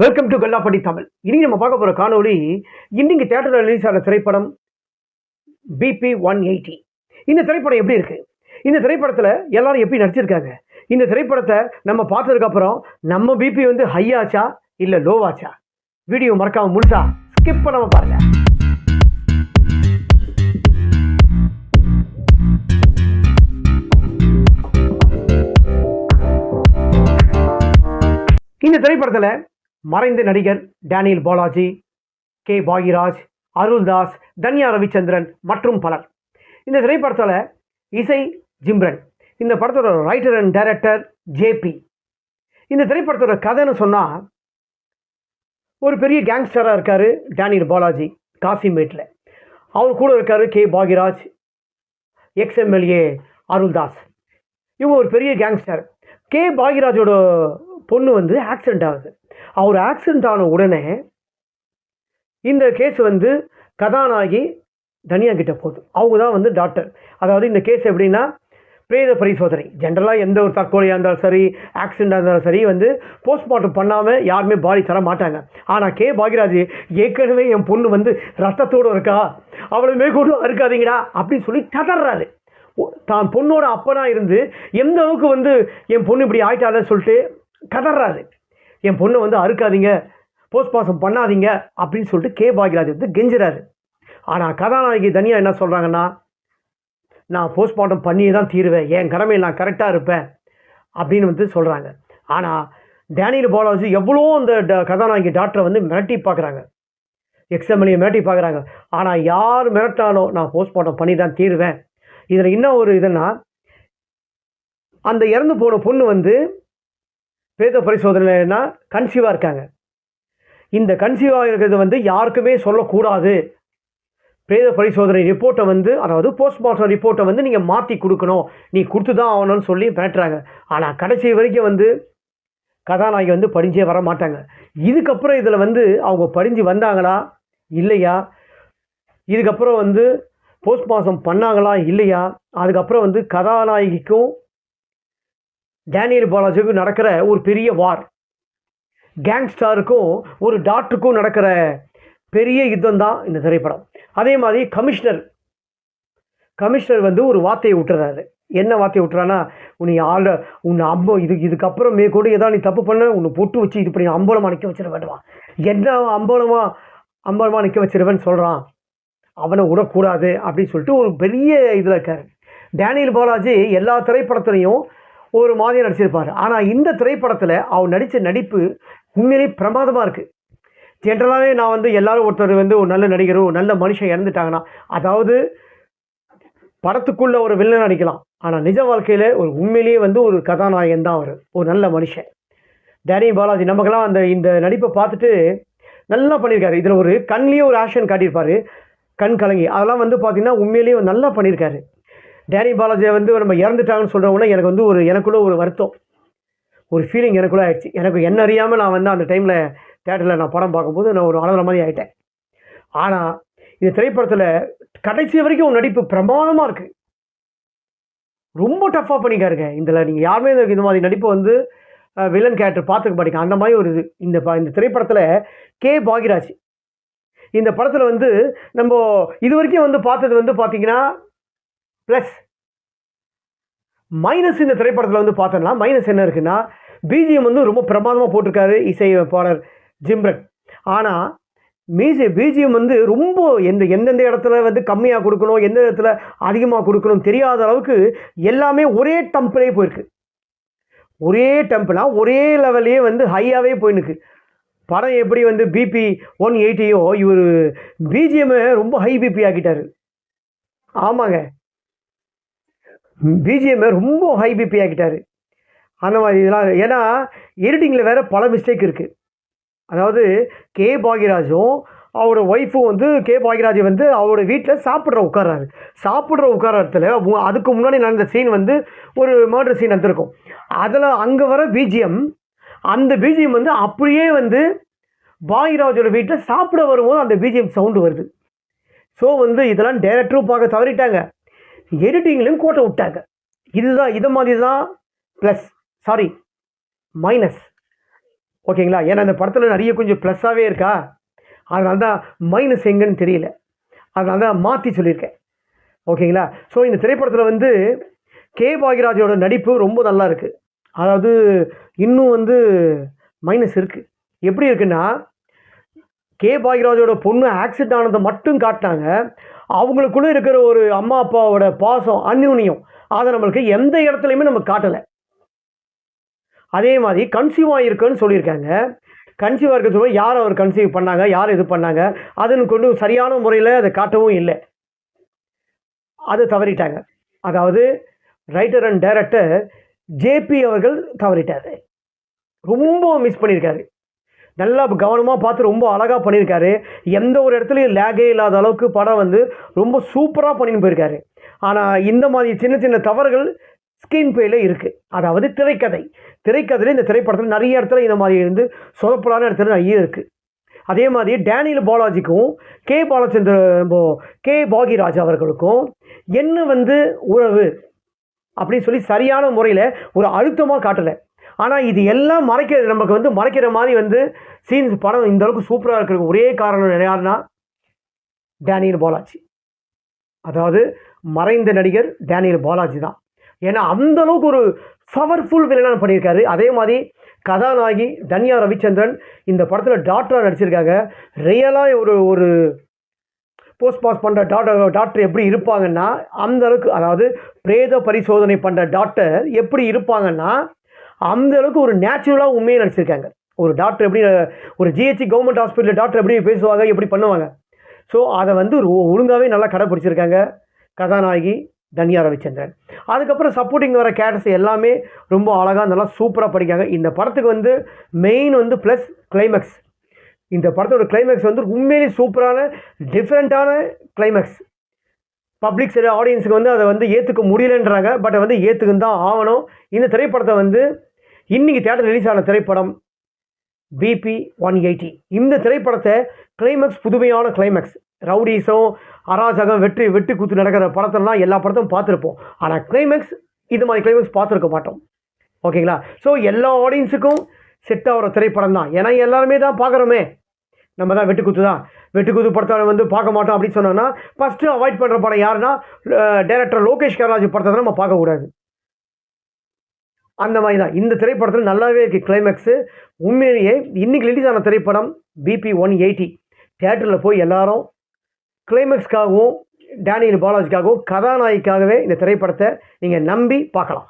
Welcome to Kallapatti Tamil. இனி நம்ம பார்க்க போகிற காணொளி இன்னைக்கு தியேட்டரில் ரிலீஸ் ஆன திரைப்படம் பிபி 180. இந்த திரைப்படம் எப்படி இருக்கு, இந்த திரைப்படத்தில் எல்லாரும் எப்படி நடிச்சிருக்காங்க, இந்த திரைப்படத்தை நம்ம பார்த்ததுக்கப்புறம் நம்ம பிபி வந்து ஹை ஆச்சா இல்லை லோவாச்சா? வீடியோ மறக்காம முழுசா ஸ்கிப் பண்ணாம பாருங்க. இந்த திரைப்படத்தில் மறைந்த நடிகர் டேனியல் பாலாஜி, கே பாகிராஜ், அருள்தாஸ், தன்யா ரவிச்சந்திரன் மற்றும் பலர். இந்த திரைப்படத்தில் இசை ஜிம்ரன். இந்த படத்தோட ரைட்டர் அண்ட் டைரக்டர் ஜேபி. இந்த திரைப்படத்தோட கதைன்னு சொன்னால், ஒரு பெரிய கேங்ஸ்டராக இருக்கார் டேனியல் பாலாஜி காசிமேட்டில். அவர் கூட இருக்கார் கே பாகிராஜ், எக்ஸ்எம்எல்ஏ அருள்தாஸ். இவங்க ஒரு பெரிய கேங்ஸ்டர். கே பாகிராஜோட பொண்ணு வந்து ஆக்சிடென்ட் ஆகுது. அவர் ஆக்சிடென்ட் ஆன உடனே இந்த கேஸ் வந்து கதாநாயகி தனியா கிட்ட போகுது. அவங்க தான் வந்து டாக்டர். அதாவது இந்த கேஸ் எப்படின்னா, பிரேத பரிசோதனை. ஜென்ரலாக எந்த ஒரு தற்கொலையாக இருந்தாலும் சரி, ஆக்சிடென்டாக இருந்தாலும் சரி, வந்து போஸ்ட்மார்ட்டம் பண்ணாமல் யாருமே பாடி தர மாட்டாங்க. ஆனால் கே பாகிராஜ் ஏற்கனவே என் பொண்ணு வந்து ரத்தத்தோடு இருக்கா, அவளை மேற்கொண்டு இருக்காதீங்கடா அப்படின்னு சொல்லி ததறாரு. தான் பொண்ணோட அப்பனா இருந்து எந்த அளவுக்கு வந்து என் பொண்ணு இப்படி ஆயிட்டாலன்னு சொல்லிட்டு கதறாரு. என் பொண்ணை வந்து அறுக்காதீங்க, போஸ்ட்மார்ட்டம் பண்ணாதீங்க அப்படின்னு சொல்லிட்டு கே பாகிராஜ் வந்து கெஞ்சுறாரு. ஆனால் கதாநாயகி தனியாக என்ன சொல்கிறாங்கன்னா, நான் போஸ்ட்மார்ட்டம் பண்ணியே தான் தீருவேன், என் கடமையில் நான் கரெக்டாக இருப்பேன் அப்படின்னு வந்து சொல்கிறாங்க. ஆனால் டேனியல் பாலாஜி எவ்வளோ அந்த கதாநாயகி டாக்டரை வந்து மிரட்டி பார்க்குறாங்க, எக்ஸ்எம்எல்ஏ மிரட்டி பார்க்குறாங்க. ஆனால் யார் மிரட்டாலும் நான் போஸ்ட்மார்ட்டம் பண்ணி தான் தீருவேன். இதில் இன்னும் ஒரு இதுன்னா, அந்த இறந்து போன பொண்ணு வந்து பிரேத பரிசோதனைனா கன்சீவாக இருக்காங்க. இந்த கன்சீவாக இருக்கிறது வந்து யாருக்குமே சொல்லக்கூடாது. பிரேத பரிசோதனை ரிப்போர்ட்டை வந்து, அதாவது போஸ்ட்மார்ட்டம் ரிப்போர்ட்டை வந்து நீங்கள் மாற்றி கொடுக்கணும், நீ கொடுத்து தான் ஆகணும்னு சொல்லி மிரட்டுறாங்க. ஆனால் கடைசி வரைக்கும் வந்து கதாநாயகி வந்து படிஞ்சே வர மாட்டாங்க. இதுக்கப்புறம் இதில் வந்து அவங்க படிஞ்சு வந்தாங்களா இல்லையா, இதுக்கப்புறம் வந்து போஸ்ட்மார்ட்டம் பண்ணாங்களா இல்லையா, அதுக்கப்புறம் வந்து கதாநாயகிக்கும் டேனியல் பாலாஜிக்கும் நடக்கிற ஒரு பெரிய வார், கேங்ஸ்டாருக்கும் ஒரு டாக்டருக்கும் நடக்கிற பெரிய யுத்தம் தான் இந்த திரைப்படம். அதே மாதிரி கமிஷனர் வந்து ஒரு வார்த்தையை விட்டுறாரு. என்ன வார்த்தையை விட்டுறான்னா, உன்னை இதுக்கப்புறம் மேற்கொண்டு ஏதாவது நீ தப்பு பண்ண உன்னை பொட்டு வச்சு இது பண்ணி அம்பலமாக நிற்க வச்சிட வேண்டுமா, என்ன அம்பலமாக நிற்க வச்சிருவேன்னு சொல்கிறான், அவனை விடக்கூடாது அப்படின்னு சொல்லிட்டு ஒரு பெரிய இதில் இருக்கார். டேனியல் பாலாஜி எல்லா திரைப்படத்துலையும் ஒரு மாதிரியாக நடிச்சிருப்பார். ஆனால் இந்த திரைப்படத்தில் அவர் நடித்த நடிப்பு உண்மையிலே பிரமாதமாக இருக்குது. ஜென்ரலாகவே நான் வந்து எல்லாரும் ஒருத்தர் வந்து ஒரு நல்ல நடிகர், ஒரு நல்ல மனுஷன் இறந்துட்டாங்கன்னா, அதாவது படத்துக்குள்ளே ஒரு வில்லன் நடிக்கலாம், ஆனால் நிஜ வாழ்க்கையில் ஒரு உண்மையிலேயே வந்து ஒரு கதாநாயகன் தான் அவர், ஒரு நல்ல மனுஷன் டேனியல் பாலாஜி. நமக்கெல்லாம் இந்த நடிப்பை பார்த்துட்டு நல்லா பண்ணியிருக்காரு. இதில் ஒரு கண்லேயே ஒரு ஆக்ஷன் காட்டியிருப்பார், கண் கலங்கி, அதெல்லாம் வந்து பார்த்திங்கன்னா உண்மையிலேயே நல்லா பண்ணியிருக்காரு. டேனியல் பாலாஜியை வந்து நம்ம இறந்துட்டாங்கன்னு சொல்கிறவொன்னே எனக்கு வந்து எனக்குள்ளே ஒரு வருத்தம், ஒரு ஃபீலிங் எனக்குள்ளே ஆயிடுச்சு. எனக்கு என்ன அறியாமல் நான் வந்து அந்த டைமில் தேட்டரில் நான் படம் பார்க்கும்போது நான் ஒரு அழகிற மாதிரி ஆகிட்டேன். ஆனால் இந்த திரைப்படத்தில் கடைசி வரைக்கும் நடிப்பு பிரமாதமாக இருக்குது, ரொம்ப டஃப்பாக பண்ணிக்காருங்க. இதில் நீங்கள் யாருமே இந்த மாதிரி நடிப்பை வந்து வில்லன் கேரக்டர் பார்த்துக்க மாட்டீங்க, அந்த மாதிரி ஒரு இது. இந்த திரைப்படத்தில் கே பாகிராஜ் இந்த படத்தில் வந்து நம்ம இது வரைக்கும் வந்து பார்த்தது வந்து பார்த்தீங்கன்னா ப்ளஸ். மைனஸ் இந்த திரைப்படத்தில் வந்து பார்த்தோம்னா, மைனஸ் என்ன இருக்குன்னா, பிஜிஎம் வந்து ரொம்ப பிரமாதமாக போட்டிருக்காரு இசையமைப்பாளர் ஜிம்ரன். ஆனால் பிஜிஎம் வந்து ரொம்ப எந்தெந்த இடத்துல வந்து கம்மியாக கொடுக்கணும், எந்த இடத்துல அதிகமாக கொடுக்கணும் தெரியாத அளவுக்கு எல்லாமே ஒரே டெம்பிளே போயிருக்கு. ஒரே டெம்பிளா ஒரே லெவல்லே வந்து ஹையாகவே போயிருக்கு. படம் எப்படி வந்து பிபி 180யோ, இவர் பிஜிஎம்மை ரொம்ப ஹை பிபி ஆக்கிட்டார். ஆமாங்க, பிஜிஎம்மை ரொம்ப ஹை பிபி ஆக்கிட்டார். அந்த மாதிரி இதெல்லாம் ஏன்னா எடிட்டிங்கில் வேறு பல மிஸ்டேக் இருக்குது. அதாவது கே பாகிராஜும் அவரோட ஒய்ஃபும் வந்து கே பாகிராஜ் வந்து அவரோட வீட்டில் சாப்பிட்ற உட்காரத்தில் அதுக்கு முன்னாடி நடந்த சீன் வந்து ஒரு மர்டர் சீன் நடந்திருக்கும். அதில் அங்கே வர பிஜிஎம், அந்த பிஜிஎம் வந்து அப்படியே வந்து பாகிராஜோட வீட்டில் சாப்பிட வரும்போது அந்த பிஜிஎம் சவுண்டு வருது. ஸோ வந்து இதெல்லாம் டைரக்டரும் பார்க்க தவறிட்டாங்க, எடிட்டிங்லையும் கோட்டை விட்டாங்க. இதை மாதிரி தான் ப்ளஸ் மைனஸ். ஓகேங்களா? ஏன்னா இந்த படத்தில் நிறைய கொஞ்சம் ப்ளஸ்ஸாகவே இருக்கா, அதனால தான் மைனஸ் எங்கன்னு தெரியல, அதனால தான் மாற்றி சொல்லியிருக்கேன். ஓகேங்களா? ஸோ இந்த திரைப்படத்தில் வந்து கே பாக்யராஜோட நடிப்பு ரொம்ப நல்லா இருக்குது. அதாவது இன்னும் வந்து மைனஸ் இருக்குது. எப்படி இருக்குன்னா, கே பாக்யராஜோட பொண்ணு ஆக்சிடென்ட் ஆனதை மட்டும் காட்டினாங்க. அவங்களுக்குள்ளே இருக்கிற ஒரு அம்மா அப்பாவோட பாசம், அந்யோன்யம், அதை நம்மளுக்கு எந்த இடத்துலையுமே நம்ம காட்டலை. அதே மாதிரி கன்சீவ் ஆகிருக்குன்னு சொல்லியிருக்காங்க. கன்சீவ் ஆகிருக்க சொல்ல யார் அவர் கன்சீவ் பண்ணாங்க, யார் இது பண்ணாங்க, அதுன்னு கொண்டு சரியான முறையில் அதை காட்டவும் இல்லை. அது தவறிட்டாங்க. அதாவது ரைட்டர் அண்ட் டைரக்டர் ஜேபி அவர்கள் தவறிட்டார். ரொம்ப மிஸ் பண்ணியிருக்காரு. நல்லா கவனமாக பார்த்து ரொம்ப அழகாக பண்ணியிருக்காரு. எந்த ஒரு இடத்துலையும் லேகே இல்லாத அளவுக்கு படம் வந்து ரொம்ப சூப்பராக பண்ணின்னு போயிருக்காரு. ஆனால் இந்த மாதிரி சின்ன சின்ன தவறுகள் ஸ்க்ரீன் பிளேல இருக்குது. அதாவது திரைக்கதையில் இந்த திரைப்படத்தில் நிறைய இடத்துல இந்த மாதிரி இருந்து சொதப்பலான இடத்துல நிறைய இருக்குது. அதே மாதிரி டேனியல் பாலாஜிக்கும் கே பாக்யராஜ் அவர்களுக்கும் என்ன வந்து உறவு அப்படின்னு சொல்லி சரியான முறையில் ஒரு அழுத்தமாக காட்டலை. ஆனால் இது எல்லாம் நமக்கு வந்து மறைக்கிற மாதிரி வந்து சீன்ஸ் படம் இந்த அளவுக்கு சூப்பராக இருக்கிற ஒரே காரணம் யாருன்னா டேனியல் பாலாஜி. அதாவது மறைந்த நடிகர் டேனியல் பாலாஜி தான். ஏன்னா அந்த அளவுக்கு ஒரு பவர்ஃபுல் வில்லனாக பண்ணியிருக்காரு. அதே மாதிரி கதாநாயகி தன்யா ரவிச்சந்திரன் இந்த படத்தில் டாக்டராக நடிச்சிருக்காங்க. ரியலாக ஒரு போஸ்ட் பாஸ் பண்ணுற டாக்டர் எப்படி இருப்பாங்கன்னா அந்த அளவுக்கு, அதாவது பிரேத பரிசோதனை பண்ணுற டாக்டர் எப்படி இருப்பாங்கன்னா அந்த அளவுக்கு ஒரு நேச்சுரலாக உண்மையை நடிச்சிருக்காங்க. ஒரு டாக்டர் எப்படி, ஒரு ஜிஹெச்சி கவர்மெண்ட் ஹாஸ்பிட்டல் டாக்டர் எப்படி பேசுவாங்க, எப்படி பண்ணுவாங்க, ஸோ அதை வந்து ஒழுங்காகவே நல்லா கடைப்பிடிச்சிருக்காங்க கதாநாயகி தன்யா ரவிச்சந்திரன். அதுக்கப்புறம் சப்போர்ட்டிங் வர கேரக்டர்ஸ் எல்லாமே ரொம்ப அழகாக நல்லா சூப்பராக படிக்காங்க. இந்த படத்துக்கு வந்து மெயின் வந்து ப்ளஸ் கிளைமேக்ஸ். இந்த படத்தோட கிளைமேக்ஸ் வந்து உண்மையிலே சூப்பரான டிஃப்ரெண்ட்டான கிளைமேக்ஸ். பப்ளிக் சைடு ஆடியன்ஸுக்கு வந்து அதை வந்து ஏற்றுக்க முடியலன்றாங்க, பட் வந்து ஏற்றுக்குன்னு தான் ஆகணும். இந்த திரைப்படத்தை வந்து இன்றைக்கி தேட்டர் ரிலீஸ் ஆன திரைப்படம் பிபி 180. இந்த திரைப்படத்தை கிளைமேக்ஸ் புதுமையான கிளைமேக்ஸ், ரவுடிஸும் அராஜகம் வெட்டி குத்து நடக்கிற படத்தெல்லாம் எல்லா படத்தையும் பார்த்துருப்போம். ஆனால் கிளைமேக்ஸ் இது மாதிரி கிளைமேக்ஸ் பார்த்துருக்க மாட்டோம். ஓகேங்களா? ஸோ எல்லா ஆடியன்ஸுக்கும் செட் ஆகிற திரைப்படம் தான். ஏன்னா எல்லாருமே தான் பார்க்குறோமே, நம்ம தான் வெட்டுக்குத்து படத்தை வந்து பார்க்க மாட்டோம் அப்படின்னு சொன்னோன்னா ஃபஸ்ட்டு அவாய்ட் பண்ணுற படம் யாருன்னா டைரக்டர் லோகேஷ் கனகராஜ் படத்தை தான் நம்ம பார்க்கக்கூடாது. அந்த மாதிரி தான் இந்த திரைப்படத்தில் நல்லாவே இருக்குது கிளைமேக்ஸு. உண்மையிலேயே இன்றைக்கி ரிலீஸ் ஆன திரைப்படம் பிபி 180. தியேட்டரில் போய் எல்லாரும் கிளைமேக்ஸ்க்காகவும் டேனியல் பாலாஜிக்காகவும் கதாநாயகிக்காகவே இந்த திரைப்படத்தை நீங்கள் நம்பி பார்க்கலாம்.